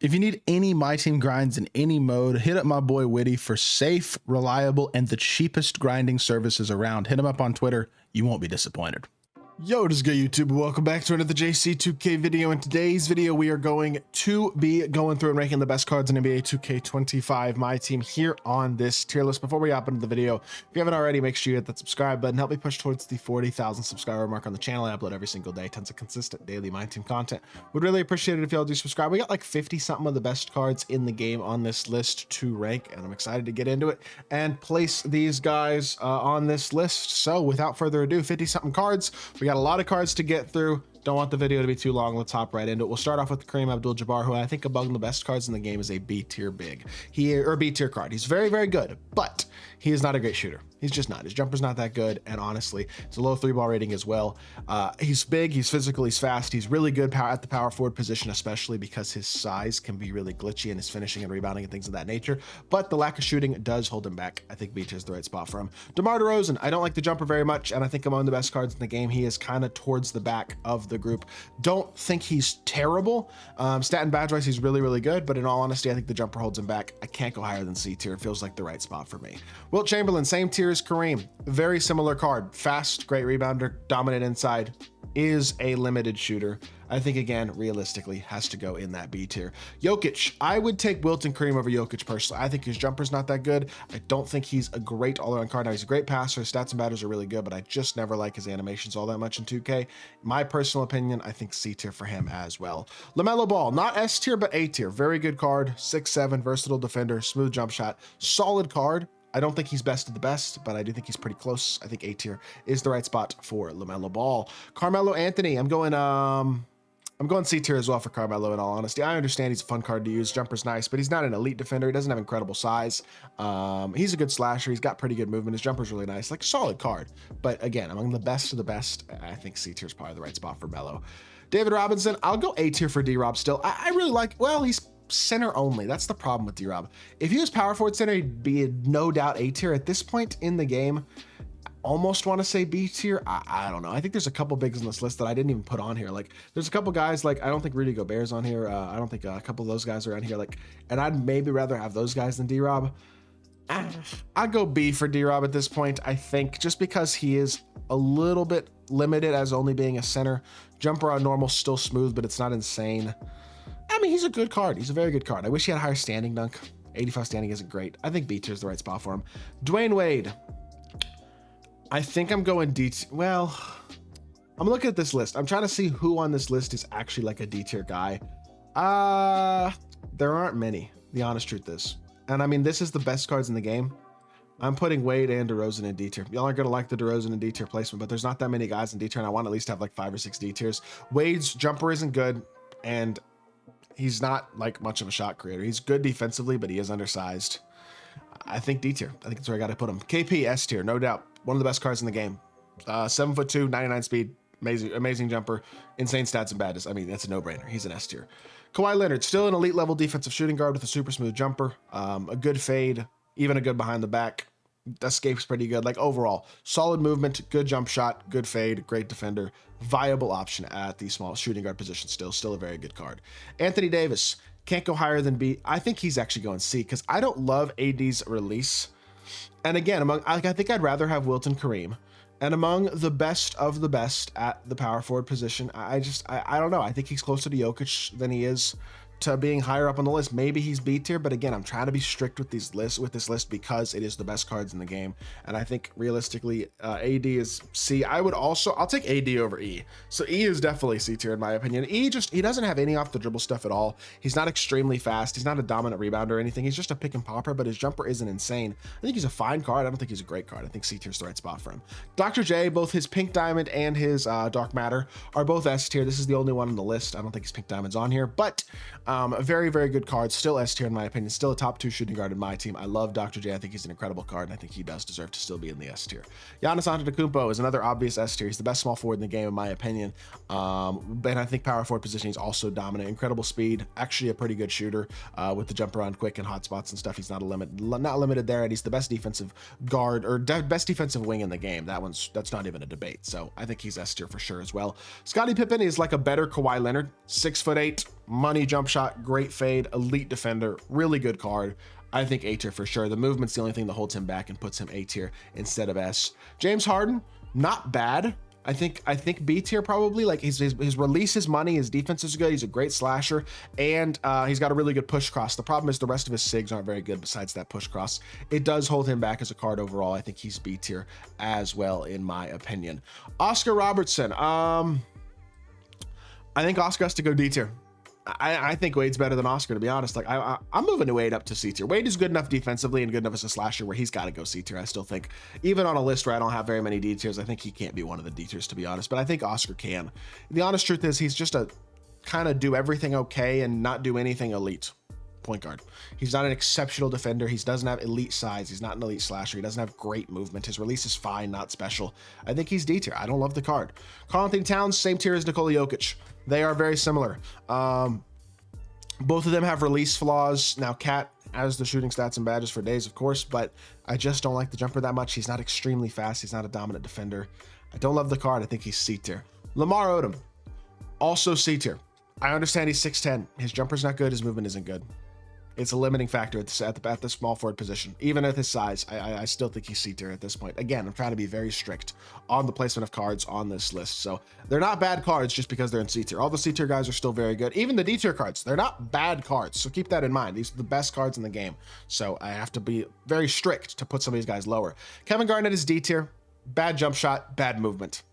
If you need any My Team grinds in any mode, hit up my boy Witty for safe, reliable, and the cheapest grinding services around. Hit him up on Twitter. You won't be disappointed. Yo, what is good, YouTube? Welcome back to another JC2K video. In today's video, we are going to be going through and ranking the best cards in NBA 2K25 MyTEAM here on this tier list. Before we hop into the video, if you haven't already, make sure you hit that subscribe button. Help me push towards the 40,000 subscriber mark on the channel. I upload every single day, tons of consistent daily MyTEAM content. Would really appreciate it if y'all do subscribe. We got like 50 something of the best cards in the game on this list to rank, and I'm excited to get into it and place these guys on this list. So without further ado, 50 something cards. We got a lot of cards to get through. Don't want the video to be too long. Let's hop right into it. We'll start off with Kareem Abdul-Jabbar, who I think among the best cards in the game is a B tier big. B tier card. He's very, very good, but he is not a great shooter. He's just not. His jumper's not that good, and honestly, it's a low 3-ball rating as well. He's big, he's physical, he's fast, he's really good at the power forward position, especially because his size can be really glitchy in his finishing and rebounding and things of that nature, but the lack of shooting does hold him back. I think B tier is the right spot for him. DeMar DeRozan, I don't like the jumper very much, and I think among the best cards in the game, he is kind of towards the back of the group. Don't think he's terrible. Stat and badge wise, he's really, really good, but in all honesty, I think the jumper holds him back. I can't go higher than C tier. It feels like the right spot for me. Wilt Chamberlain, same tier as Kareem. Very similar card. Fast, great rebounder, dominant inside, is a limited shooter. I think, again, realistically, has to go in that B tier. Jokic, I would take Wilt and Kareem over Jokic personally. I think his jumper's not that good. I don't think he's a great all-around card. Now, he's a great passer. His stats and batters are really good, but I just never like his animations all that much in 2K. My personal opinion, I think C tier for him as well. LaMelo Ball, not S tier, but A tier. Very good card. 6'7", versatile defender, smooth jump shot, solid card. I don't think he's best of the best, but I do think he's pretty close. I think A tier is the right spot for LaMelo Ball. Carmelo Anthony, I'm going C tier as well for Carmelo, in all honesty. I understand he's a fun card to use. Jumper's nice, but he's not an elite defender. He doesn't have incredible size. He's a good slasher. He's got pretty good movement. His jumper's really nice. Like, solid card. But again, among the best of the best, I think C tier is probably the right spot for Melo. David Robinson, I'll go A tier for D-Rob still. I really like, well, he's center only. That's the problem with D-Rob. If he was power forward center, he'd be no doubt A tier. At this point in the game, almost want to say B tier. I don't know. I think there's a couple bigs on this list that I didn't even put on here. Like, there's a couple guys, like, I don't think Rudy Gobert's on here. I don't think a couple of those guys are on here. Like, and I'd maybe rather have those guys than D-Rob. I'd go B for D-Rob at this point, I think, just because he is a little bit limited as only being a center. Jumper on normal, still smooth, but it's not insane. I mean, he's a good card. He's a very good card. I wish he had a higher standing dunk. 85 standing isn't great. I think B tier is the right spot for him. Dwayne Wade. I think I'm going D tier. Well, I'm looking at this list. I'm trying to see who on this list is actually like a D tier guy. There aren't many. The honest truth is. And I mean, this is the best cards in the game. I'm putting Wade and DeRozan in D tier. Y'all aren't gonna like the DeRozan and D tier placement, but there's not that many guys in D tier, and I want to at least have like 5 or 6 D tiers. Wade's jumper isn't good, and he's not like much of a shot creator. He's good defensively, but he is undersized. I think D tier. I think that's where I got to put him. KP, S tier, no doubt. One of the best cards in the game. 7'2", 99 speed, amazing jumper, insane stats and badges. I mean, that's a no-brainer. He's an S tier. Kawhi Leonard, still an elite level defensive shooting guard with a super smooth jumper, a good fade, even a good behind the back. Escape's pretty good. Like, overall, solid movement, good jump shot, good fade, great defender, viable option at the small shooting guard position. Still a very good card. Anthony Davis, can't go higher than B. I think he's actually going C because I don't love AD's release. And again, I think I'd rather have Wilt and Kareem. And among the best of the best at the power forward position, I don't know. I think he's closer to Jokic than he is to being higher up on the list. Maybe he's B tier, but again, I'm trying to be strict with this list because it is the best cards in the game. And I think realistically, AD is C. I'll take AD over E. So E is definitely C tier in my opinion. E he doesn't have any off the dribble stuff at all. He's not extremely fast. He's not a dominant rebounder or anything. He's just a pick and popper, but his jumper isn't insane. I think he's a fine card. I don't think he's a great card. I think C tier is the right spot for him. Dr. J, both his pink diamond and his dark matter are both S tier. This is the only one on the list. I don't think his pink diamond's on here, but a very, very good card. Still S tier in my opinion. Still a top 2 shooting guard in my team. I love Dr. J. I think he's an incredible card, and I think he does deserve to still be in the S tier. Giannis Antetokounmpo is another obvious S tier. He's the best small forward in the game in my opinion. But I think power forward position, he's also dominant. Incredible speed. Actually a pretty good shooter with the jump around quick and hot spots and stuff. He's not limited there, and he's the best defensive guard or best defensive wing in the game. That's not even a debate. So I think he's S tier for sure as well. Scottie Pippen is like a better Kawhi Leonard. 6'8", money jump shot, great fade, elite defender, really good card. I think A tier for sure. The movement's the only thing that holds him back and puts him A tier instead of S. James Harden, not bad. I think B tier probably. Like his release is money, his defense is good, he's a great slasher, and he's got a really good push cross. The problem is the rest of his sigs aren't very good besides that push cross. It does hold him back as a card overall. I think he's B tier as well, in my opinion. Oscar Robertson. I think Oscar has to go D tier. I think Wade's better than Oscar, to be honest. Like I'm moving Wade up to C tier. Wade is good enough defensively and good enough as a slasher where he's got to go C tier. I still think, even on a list where I don't have very many D tiers, I think he can't be one of the D tiers, to be honest. But I think Oscar can. The honest truth is he's just a kind of do everything okay and not do anything elite point guard. He's not an exceptional defender. He doesn't have elite size. He's not an elite slasher. He doesn't have great movement. His release is fine, not special. I think he's D tier. I don't love the card. Karl-Anthony Towns, same tier as Nikola Jokic. They are very similar. Both of them have release flaws. Now, Cat has the shooting stats and badges for days, of course, but I just don't like the jumper that much. He's not extremely fast. He's not a dominant defender. I don't love the card. I think he's C tier. Lamar Odom, also C tier. I understand he's 6'10". His jumper's not good. His movement isn't good. It's a limiting factor at the small forward position. Even at his size, I still think he's C tier at this point. Again, I'm trying to be very strict on the placement of cards on this list. So they're not bad cards just because they're in C tier. All the C tier guys are still very good. Even the D tier cards, they're not bad cards. So keep that in mind. These are the best cards in the game. So I have to be very strict to put some of these guys lower. Kevin Garnett is D tier. Bad jump shot, bad movement.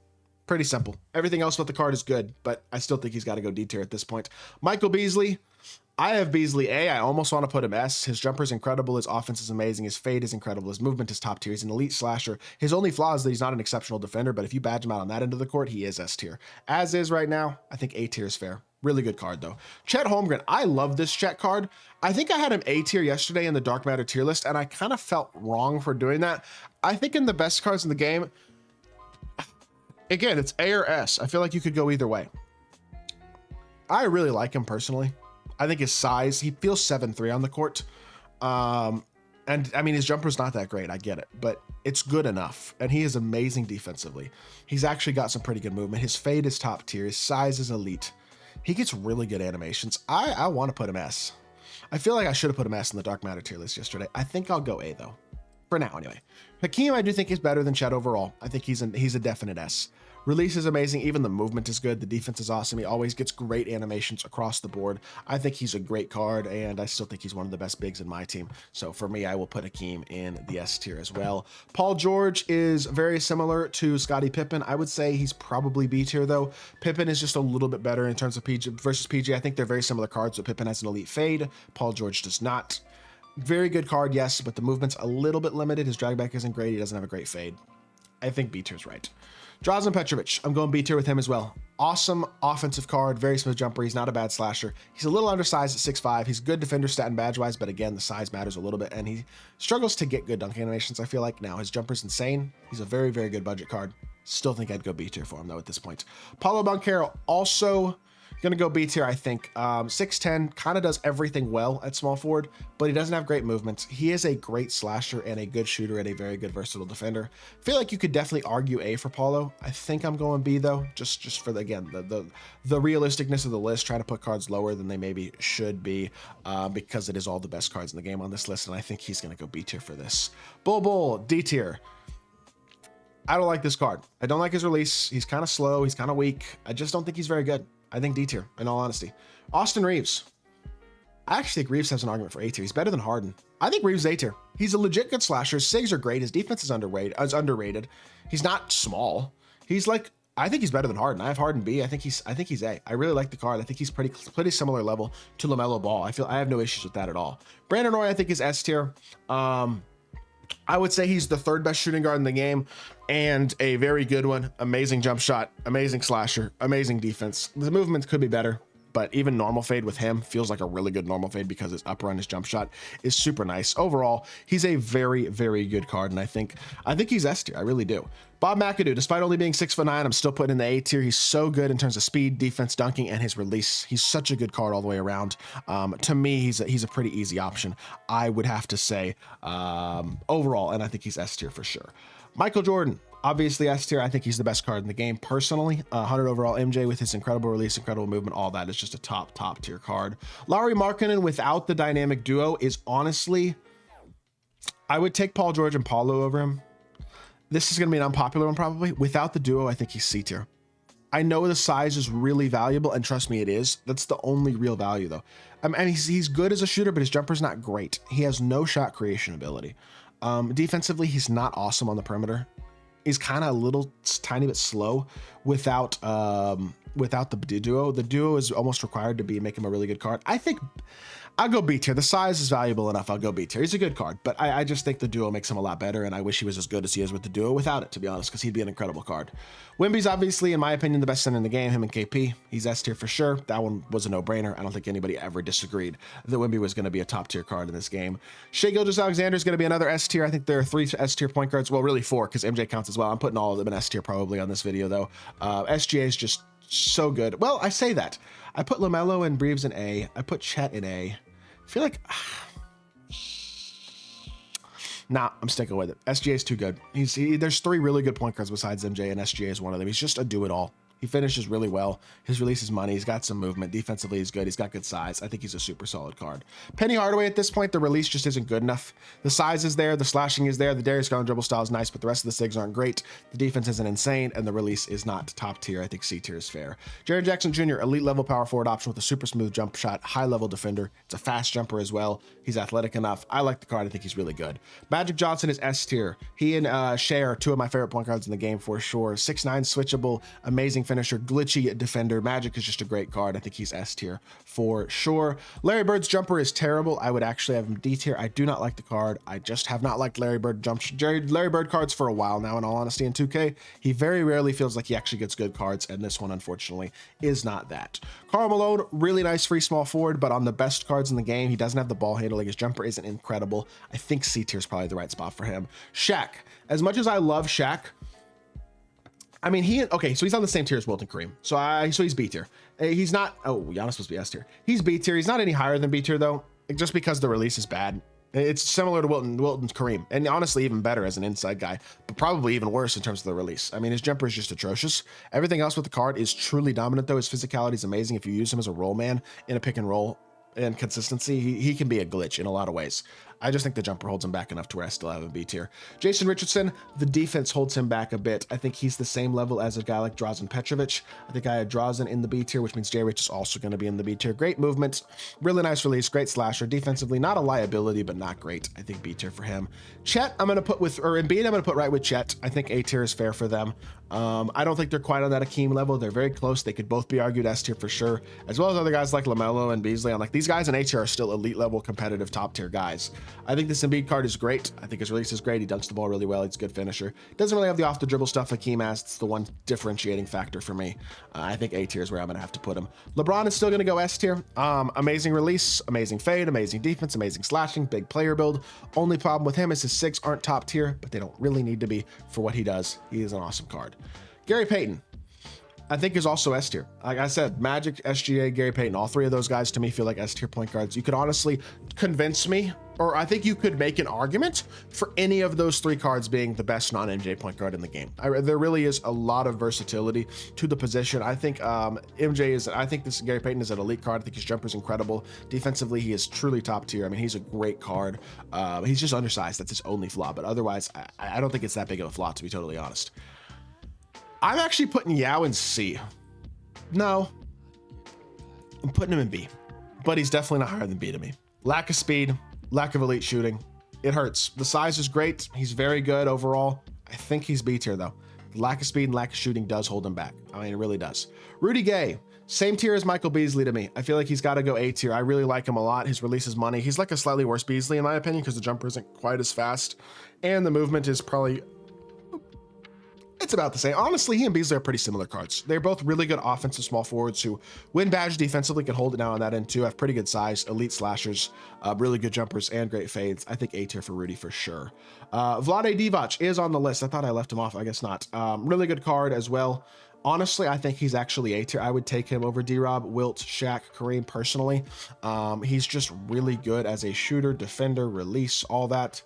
Pretty simple. Everything else about the card is good, but I still think he's got to go D tier at this point. Michael Beasley. I have Beasley A. I almost want to put him S. His jumper is incredible. His offense is amazing. His fade is incredible. His movement is top tier. He's an elite slasher. His only flaw is that he's not an exceptional defender, but if you badge him out on that end of the court, he is S tier. As is right now, I think A tier is fair. Really good card, though. Chet Holmgren. I love this Chet card. I think I had him A tier yesterday in the Dark Matter tier list, and I kind of felt wrong for doing that. I think in the best cards in the game, again, it's A or S. I feel like you could go either way. I really like him personally. I think his size, he feels 7'3" on the court. And I mean, his jumper's not that great. I get it, but it's good enough. And he is amazing defensively. He's actually got some pretty good movement. His fade is top tier. His size is elite. He gets really good animations. I want to put him S. I feel like I should have put him S in the Dark Matter tier list yesterday. I think I'll go A though. For now, anyway. Hakeem, I do think is better than Chet overall. I think he's a definite S. Release is amazing. Even the movement is good. The defense is awesome. He always gets great animations across the board. I think he's a great card, and I still think he's one of the best bigs in my team. So for me, I will put Hakeem in the S tier as well. Paul George is very similar to Scottie Pippen. I would say he's probably B tier, though. Pippen is just a little bit better in terms of PG versus PG. I think they're very similar cards, but Pippen has an elite fade. Paul George does not. Very good card, yes, but the movement's a little bit limited. His drag back isn't great. He doesn't have a great fade. I think B tier's right. Drazen Petrovic, I'm going B tier with him as well. Awesome offensive card, very smooth jumper. He's not a bad slasher. He's a little undersized at 6'5". He's good defender stat and badge wise, but again, the size matters a little bit, and he struggles to get good dunk animations, I feel like. Now, his jumper's insane. He's a very, very good budget card. Still think I'd go B tier for him, though, at this point. Paulo Banchero, also gonna go B tier, I think. 6'10", kind of does everything well at small forward, but he doesn't have great movement. He is a great slasher and a good shooter and a very good versatile defender. I feel like you could definitely argue A for Paulo. I think I'm going B though, just for the, again, the realisticness of the list, trying to put cards lower than they maybe should be, because it is all the best cards in the game on this list, and I think he's gonna go B tier for this. Bull, D tier. I don't like this card. I don't like his release. He's kind of slow. He's kind of weak. I just don't think he's very good. I think D tier, in all honesty. Austin Reeves. I actually think Reeves has an argument for A tier. He's better than Harden. I think Reeves is A tier. He's a legit good slasher. His sigs are great. His defense is underrated. He's not small. He's like, I think he's better than Harden. I have Harden B. I think he's A. I really like the card. I think he's pretty similar level to LaMelo Ball. I have no issues with that at all. Brandon Roy, I think, is S tier. I would say he's the third best shooting guard in the game and a very good one. Amazing jump shot, amazing slasher, amazing defense. The movement could be better, but even normal fade with him feels like a really good normal fade because his upper on his jump shot is super nice. Overall, he's a very, very good card, and I think he's S tier. I really do. Bob McAdoo, despite only being 6'9", I'm still putting in the A tier. He's so good in terms of speed, defense, dunking, and his release. He's such a good card all the way around. To me, he's a pretty easy option, I would have to say, overall, and I think he's S tier for sure. Michael Jordan, Obviously S tier. I think he's the best card in the game personally. 100 overall MJ with his incredible release, incredible movement, all that is just a top tier card. Lauri Markkanen without the dynamic duo is honestly, I would take Paul George and Paulo over him. This is going to be an unpopular one probably. Without the duo, I think he's C tier. I know the size is really valuable, and trust me, it is. That's the only real value though. I mean, he's good as a shooter, but his jumper's not great. He has no shot creation ability. Defensively, he's not awesome on the perimeter. He's kind of a little tiny bit slow without the duo. The duo is almost required to make him a really good card. I think I'll go B tier. The size is valuable enough. I'll go B tier. He's a good card, but I just think the duo makes him a lot better, and I wish he was as good as he is with the duo without it, to be honest, because he'd be an incredible card. Wemby's obviously, in my opinion, the best center in the game. Him and KP. He's S tier for sure. That one was a no-brainer. I don't think anybody ever disagreed that Wemby was going to be a top tier card in this game. Shai Gilgeous-Alexander is going to be another S tier. I think there are 3 S tier point guards. Well, really 4, because MJ counts as well. I'm putting all of them in S tier probably on this video, though. SGA is just so good. Well, I say that. I put LaMelo and Breves in A. I put Chet in A. I feel like, nah, I'm sticking with it. SGA is too good. There's 3 really good point guards besides MJ, and SGA is one of them. He's just a do-it-all. He finishes really well. His release is money. He's got some movement. Defensively, he's good. He's got good size. I think he's a super solid card. Penny Hardaway at this point, the release just isn't good enough. The size is there. The slashing is there. The Darius Garland dribble style is nice, but the rest of the SIGs aren't great. The defense isn't insane, and the release is not top tier. I think C tier is fair. Jaren Jackson Jr., elite level power forward option with a super smooth jump shot, high level defender. It's a fast jumper as well. He's athletic enough. I like the card. I think he's really good. Magic Johnson is S tier. He and Shai are 2 of my favorite point guards in the game for sure. 6'9", switchable, amazing finisher, glitchy defender. Magic is just a great card. I think he's S tier for sure. Larry Bird's jumper is terrible. I would actually have him D tier. I do not like the card. I just have not liked Larry Bird cards for a while now, in all honesty. In 2K, he very rarely feels like he actually gets good cards, and this one, unfortunately, is not that. Karl Malone, really nice free small forward, but on the best cards in the game, he doesn't have the ball handling. His jumper isn't incredible. I think C tier is probably the right spot for him. Shaq, as much as I love Shaq, I mean, okay, so he's on the same tier as Wilt and Kareem. So he's B tier. He's not, oh, Giannis supposed to be S tier. He's B tier. He's not any higher than B tier though, just because the release is bad. It's similar to Wilt and Kareem, and honestly even better as an inside guy, but probably even worse in terms of the release. I mean, his jumper is just atrocious. Everything else with the card is truly dominant though. His physicality is amazing. If you use him as a roll man in a pick and roll and consistency, he can be a glitch in a lot of ways. I just think the jumper holds him back enough to where I still have him B tier. Jason Richardson, the defense holds him back a bit. I think he's the same level as a guy like Drazen Petrovic. I think I had Drazen in the B tier, which means J Rich is also going to be in the B tier. Great movement, really nice release, great slasher. Defensively, not a liability, but not great. I think B tier for him. Chet, I'm going to put with, or Embiid, I'm going to put right with Chet. I think A tier is fair for them. I don't think they're quite on that Akeem level. They're very close. They could both be argued S tier for sure, as well as other guys like LaMelo and Beasley. I'm like, these guys in A tier are still elite level competitive top tier guys. I think this Embiid card is great. I think his release is great. He dunks the ball really well. He's a good finisher. Doesn't really have the off the dribble stuff Akeem has. It's the one differentiating factor for me. I think A tier is where I'm going to have to put him. LeBron is still going to go S tier. Amazing release, amazing fade, amazing defense, amazing slashing, big player build. Only problem with him is his 6 aren't top tier, but they don't really need to be for what he does. He is an awesome card. Gary Payton, I think, is also S tier. Like I said, Magic, SGA, Gary Payton, all 3 of those guys to me feel like S tier point guards. You could honestly convince me, or I think you could make an argument for any of those 3 cards being the best non-MJ point guard in the game. There really is a lot of versatility to the position. I think I think this Gary Payton is an elite card. I think his jumper is incredible. Defensively, he is truly top tier. I mean, he's a great card. He's just undersized. That's his only flaw. But otherwise, I don't think it's that big of a flaw, to be totally honest. I'm actually putting Yao in C. No, I'm putting him in B, but he's definitely not higher than B to me. Lack of speed, lack of elite shooting. It hurts. The size is great. He's very good overall. I think he's B tier though. Lack of speed and lack of shooting does hold him back. I mean, it really does. Rudy Gay, same tier as Michael Beasley to me. I feel like he's got to go A tier. I really like him a lot. His release is money. He's like a slightly worse Beasley in my opinion because the jumper isn't quite as fast and the movement is probably, it's about the same. Honestly, he and Beasley are pretty similar cards. They're both really good offensive small forwards who, when badged defensively, can hold it down on that end too, have pretty good size, elite slashers, really good jumpers, and great fades. I think A tier for Rudy for sure. Vlade Divac is on the list. I thought I left him off. I guess not. Really good card as well. Honestly, I think he's actually A tier. I would take him over D-Rob, Wilt, Shaq, Kareem personally. He's just really good as a shooter, defender, release, all that.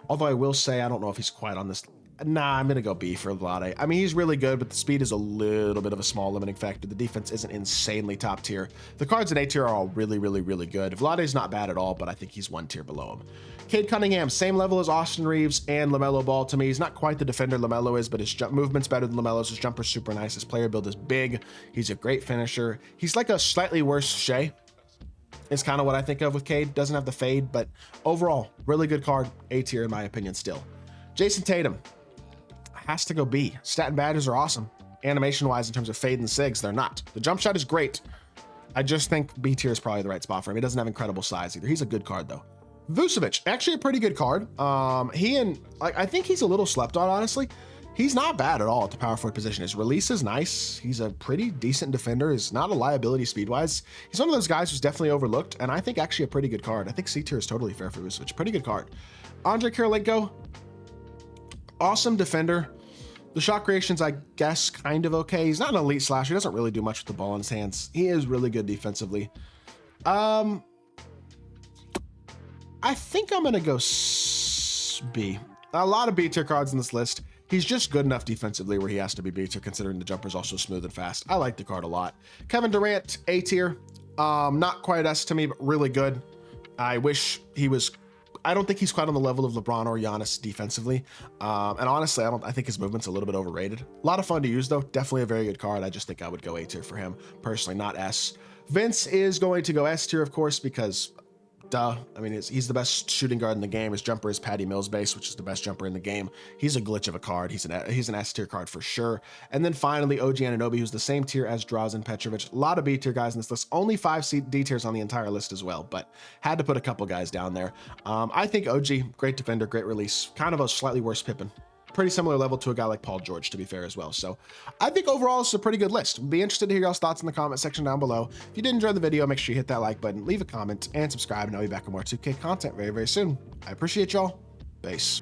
Although I will say, I don't know if he's quite on this Nah, I'm gonna go B for Vlade. I mean, he's really good, but the speed is a little bit of a small limiting factor. The defense isn't insanely top tier. The cards in A tier are all really, really, really good. Vlade's not bad at all, but I think he's one tier below him. Cade Cunningham, same level as Austin Reeves and LaMelo Ball to me. He's not quite the defender LaMelo is, but his jump movement's better than LaMelo's. His jumper's super nice. His player build is big. He's a great finisher. He's like a slightly worse Shea. Is kind of what I think of with Cade. Doesn't have the fade, but overall, really good card. A tier in my opinion still. Jason Tatum has to go B. Stat and badges are awesome. Animation wise, in terms of fade and sigs, they're not. The jump shot is great. I just think B tier is probably the right spot for him. He doesn't have incredible size either. He's a good card though. Vucevic, actually a pretty good card. I think he's a little slept on, honestly. He's not bad at all at the power forward position. His release is nice. He's a pretty decent defender. He's not a liability speed-wise. He's one of those guys who's definitely overlooked, and I think actually a pretty good card. I think C tier is totally fair for Vucevic. Pretty good card. Andre Kirilenko, awesome defender. The shot creation's, I guess, kind of okay. He's not an elite slasher. He doesn't really do much with the ball in his hands. He is really good defensively. I think I'm gonna go B. A lot of B tier cards in this list. He's just good enough defensively where he has to be B tier, considering the jumper's also smooth and fast. I like the card a lot. Kevin Durant, A tier. Not quite S to me, but really good. I wish he was. I don't think he's quite on the level of LeBron or Giannis defensively. And honestly, I think his movement's a little bit overrated. A lot of fun to use though. Definitely a very good card. I just think I would go A tier for him personally, not S. Vince is going to go S tier, of course, because duh. I mean, he's the best shooting guard in the game. His jumper is Patty Mills base, which is the best jumper in the game. He's a glitch of a card. He's an S tier card for sure. And then finally, OG Anunoby, who's the same tier as Drazen Petrovic. A lot of B tier guys in this list. Only 5 D tiers on the entire list as well, but had to put a couple guys down there. I think OG, great defender, great release. Kind of a slightly worse Pippen. Pretty similar level to a guy like Paul George, to be fair as well. So I think overall it's a pretty good list. Be interested to hear y'all's thoughts in the comment section down below. If you did enjoy the video, make sure you hit that like button, leave a comment, and subscribe, and I'll be back with more 2K content very, very soon. I appreciate y'all. Peace.